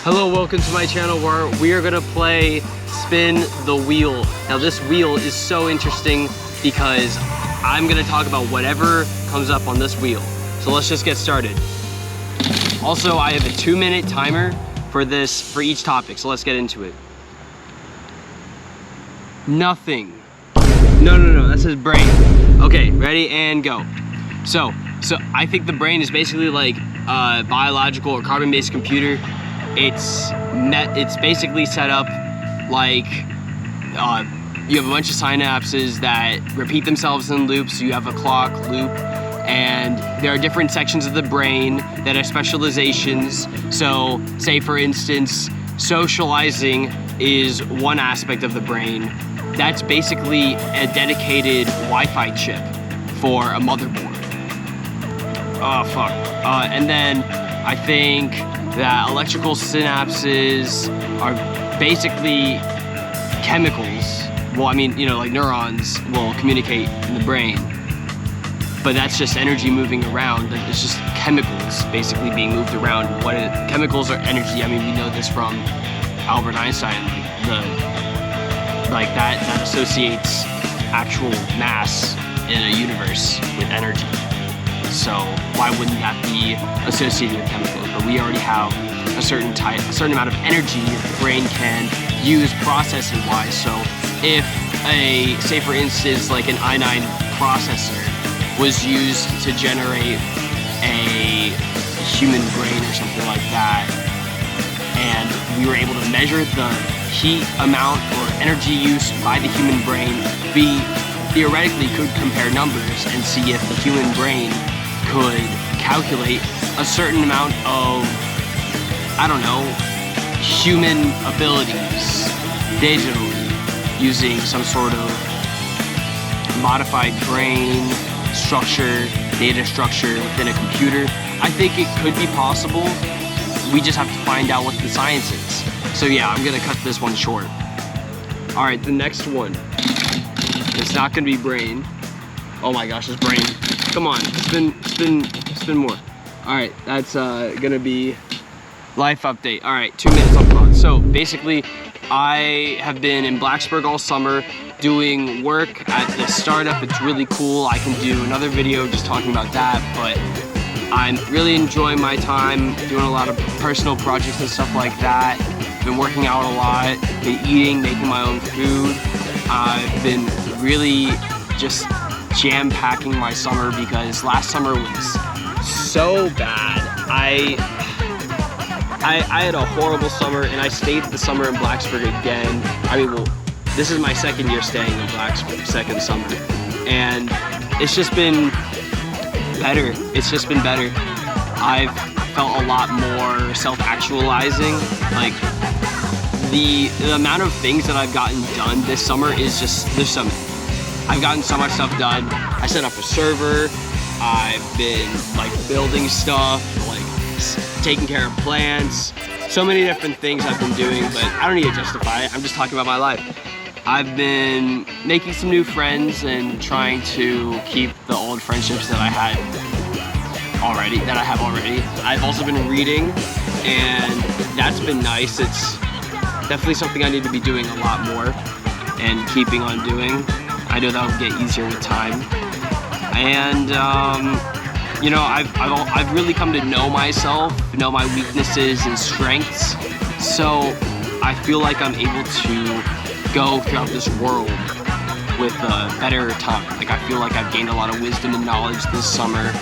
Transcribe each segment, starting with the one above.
Hello, welcome to my channel where we are gonna play Spin the Wheel. Now this wheel is so interesting because I'm gonna talk about whatever comes up on this wheel. So let's just get started. Also, I have a 2-minute timer for each topic, so let's get into it. Nothing. No, that says brain. Okay, ready and go. So I think the brain is basically like a biological or carbon-based computer. It's basically set up like you have a bunch of synapses that repeat themselves in loops. You have a clock loop, and there are different sections of the brain that have specializations. So say for instance, socializing is one aspect of the brain. That's basically a dedicated Wi-Fi chip for a motherboard. Oh fuck. And then I think that electrical synapses are basically chemicals. Well, I mean, you know, like neurons will communicate in the brain, but that's just energy moving around. It's just chemicals basically being moved around. Chemicals are energy. I mean, we know this from Albert Einstein. That associates actual mass in a universe with energy. So why wouldn't that be associated with chemicals? But we already have a certain amount of energy the brain can use processing wise. So if say for instance, like an i9 processor was used to generate a human brain or something like that, and we were able to measure the heat amount or energy use by the human brain, we theoretically could compare numbers and see if the human brain could calculate a certain amount of, I don't know, human abilities digitally using some sort of modified brain structure, data structure within a computer. I think it could be possible. We just have to find out what the science is. So yeah, I'm gonna cut this one short. All right, the next one. It's not gonna be brain. Oh my gosh, it's brain. Come on, spin more. All right, that's gonna be life update. All right, 2 minutes on clock. So basically, I have been in Blacksburg all summer doing work at this startup. It's really cool. I can do another video just talking about that, but I'm really enjoying my time doing a lot of personal projects and stuff like that. Been working out a lot, been eating, making my own food. I've been really just jam-packing my summer because last summer was so bad. I had a horrible summer, and I stayed the summer in Blacksburg again. I mean, well, this is my second year staying in Blacksburg, second summer, and it's just been better. It's just been better. I've felt a lot more self-actualizing. Like the amount of things that I've gotten done this summer is just, I've gotten so much stuff done. I set up a server. I've been like building stuff, like taking care of plants. So many different things I've been doing, but I don't need to justify it. I'm just talking about my life. I've been making some new friends and trying to keep the old friendships that I have already. I've also been reading, and that's been nice. It's definitely something I need to be doing a lot more and keeping on doing. I know that will get easier with time. And you know, I've really come to know myself, know my weaknesses and strengths. So I feel like I'm able to go throughout this world with a better time. Like I feel like I've gained a lot of wisdom and knowledge this summer,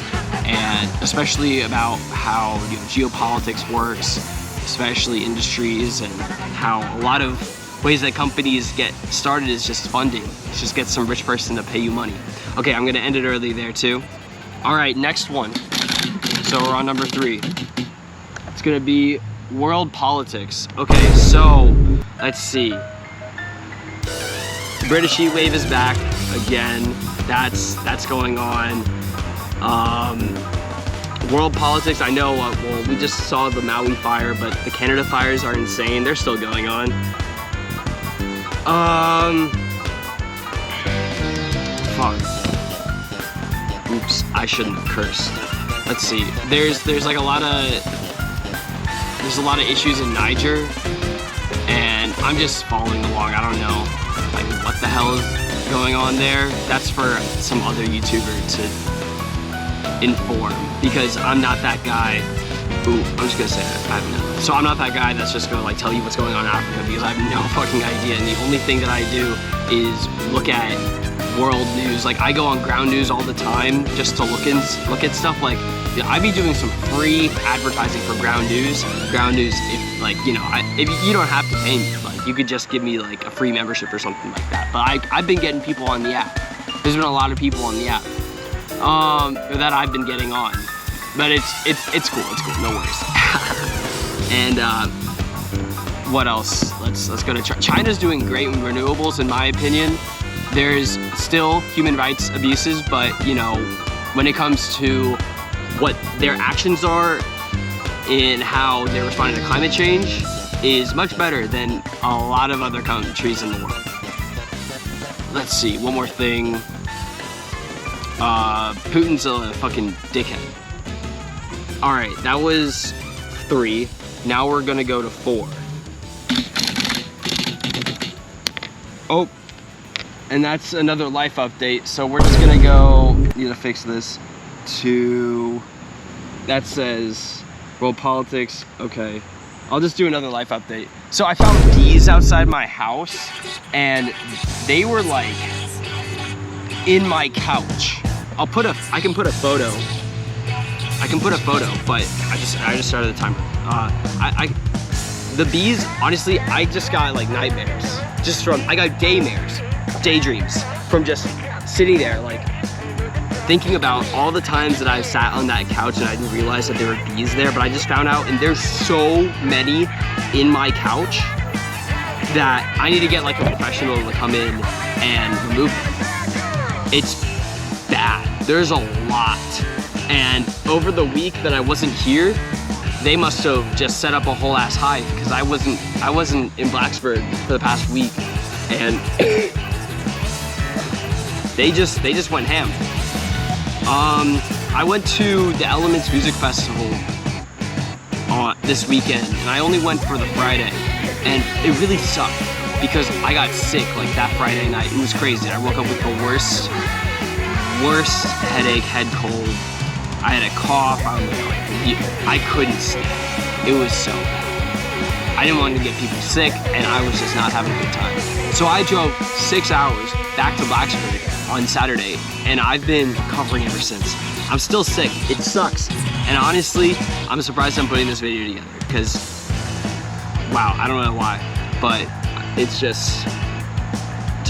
and especially about how, you know, geopolitics works, especially industries, and how a lot of ways that companies get started is just funding. It's just get some rich person to pay you money. Okay, I'm gonna end it early there too. All right, next one. So we're on number 3. It's gonna be world politics. Okay, so let's see. The British heat wave is back again. That's going on. World politics, I know, well, we just saw the Maui fire, but the Canada fires are insane. They're still going on. Fuck. Oops, I shouldn't have cursed. Let's see. There's like a lot of there's a lot of issues in Niger, and I'm just following along. I don't know like what the hell is going on there. That's for some other YouTuber to inform, because I'm not that guy. Ooh, I'm just gonna say that. I don't know. So I'm not that guy that's just gonna like tell you what's going on in Africa, because I have no fucking idea. And the only thing that I do is look at world news. Like I go on ground news all the time just to look at stuff. Like I'd be doing some free advertising for ground news. Ground news, if like if you don't have to pay me, like you could just give me like a free membership or something like that. But I've been getting people on the app. There's been a lot of people on the app that I've been getting on. But it's cool. It's cool. No worries. And what else? Let's go to China. China's doing great with renewables, in my opinion. There's still human rights abuses, but when it comes to what their actions are in how they're responding to climate change, is much better than a lot of other countries in the world. Let's see, one more thing. Putin's a fucking dickhead. All right, that was 3. Now we're gonna go to 4. Oh, and that's another life update. So we're just gonna go, need to fix this, to, that says, world politics, okay. I'll just do another life update. So I found bees outside my house, and they were like in my couch. I can put a photo. But I just started the timer. The bees, honestly, I just got like nightmares. I got daydreams from just sitting there, like thinking about all the times that I've sat on that couch and I didn't realize that there were bees there, but I just found out, and there's so many in my couch that I need to get like a professional to come in and remove them. It's bad. There's a lot. And over the week that I wasn't here, they must have just set up a whole ass hive, because I wasn't in Blacksburg for the past week, and they just went ham. I went to the Elements Music Festival this weekend, and I only went for the Friday, and it really sucked because I got sick like that Friday night. It was crazy. I woke up with the worst headache, head cold. I had a cough. I couldn't stand it. It was so bad. I didn't want to get people sick, and I was just not having a good time. So I drove 6 hours back to Blacksburg on Saturday, and I've been recovering ever since. I'm still sick. It sucks. And honestly, I'm surprised I'm putting this video together, because, wow, I don't know why, but it's just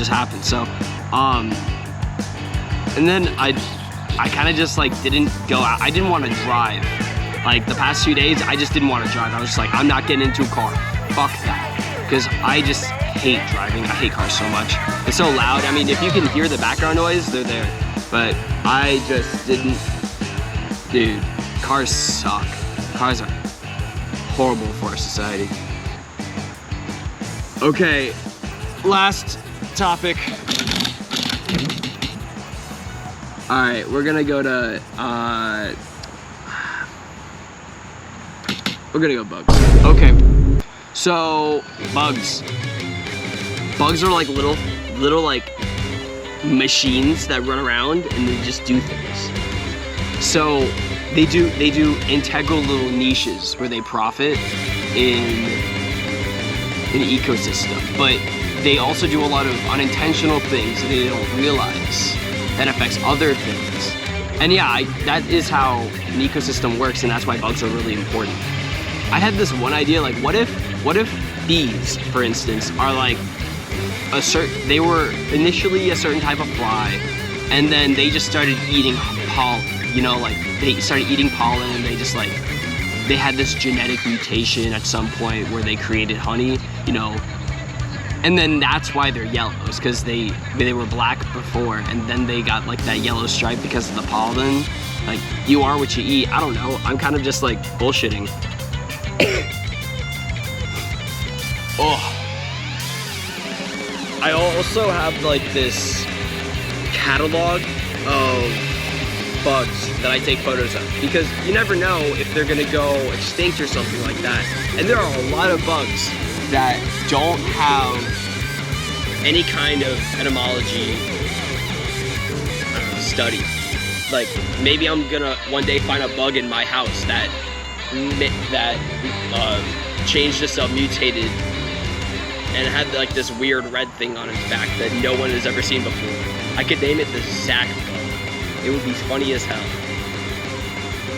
happened. So, and then I kind of just like didn't go out. I didn't want to drive. Like the past few days, I just didn't want to drive. I was just like, I'm not getting into a car. Fuck that. Because I just hate driving. I hate cars so much. It's so loud. I mean, if you can hear the background noise, they're there. But I just didn't. Dude, cars suck. Cars are horrible for our society. Okay, last topic. All right, we're gonna go to, we're gonna go bugs. Okay, so bugs. Bugs are like little like machines that run around and they just do things. So they do integral little niches where they profit in an ecosystem, but they also do a lot of unintentional things that they don't realize that affects other things. And yeah, that is how an ecosystem works, and that's why bugs are really important. I had this one idea, like what if bees, for instance, are like they were initially a certain type of fly, and then they just started eating pollen, like they started eating pollen, and they had this genetic mutation at some point where they created honey, and then that's why they're yellows, because they were black before, and then they got like that yellow stripe because of the pollen. Like, you are what you eat. I don't know. I'm kind of just like bullshitting. Oh. I also have like this catalog of bugs that I take photos of, because you never know if they're gonna go extinct or something like that. And there are a lot of bugs that don't have any kind of etymology study. Like, maybe I'm gonna one day find a bug in my house that changed itself, mutated, and had like this weird red thing on its back that no one has ever seen before. I could name it the Zach bug. It would be funny as hell.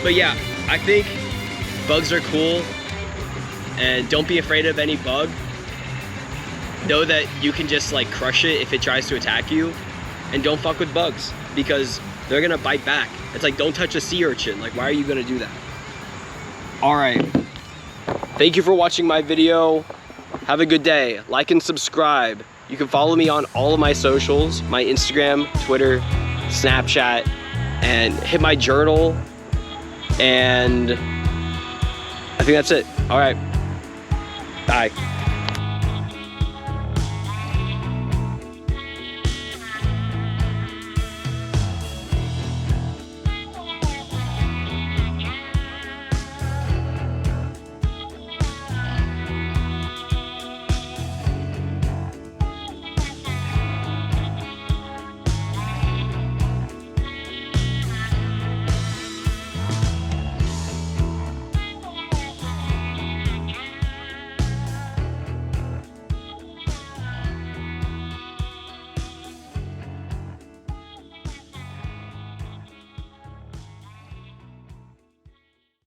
But yeah, I think bugs are cool, and don't be afraid of any bug. Know that you can just like crush it if it tries to attack you, and don't fuck with bugs because they're gonna bite back. It's like, don't touch a sea urchin. Like, why are you gonna do that? All right, thank you for watching my video. Have a good day. Like and subscribe. You can follow me on all of my socials, my Instagram, Twitter, Snapchat, and hit my journal. And I think that's it. All right, bye.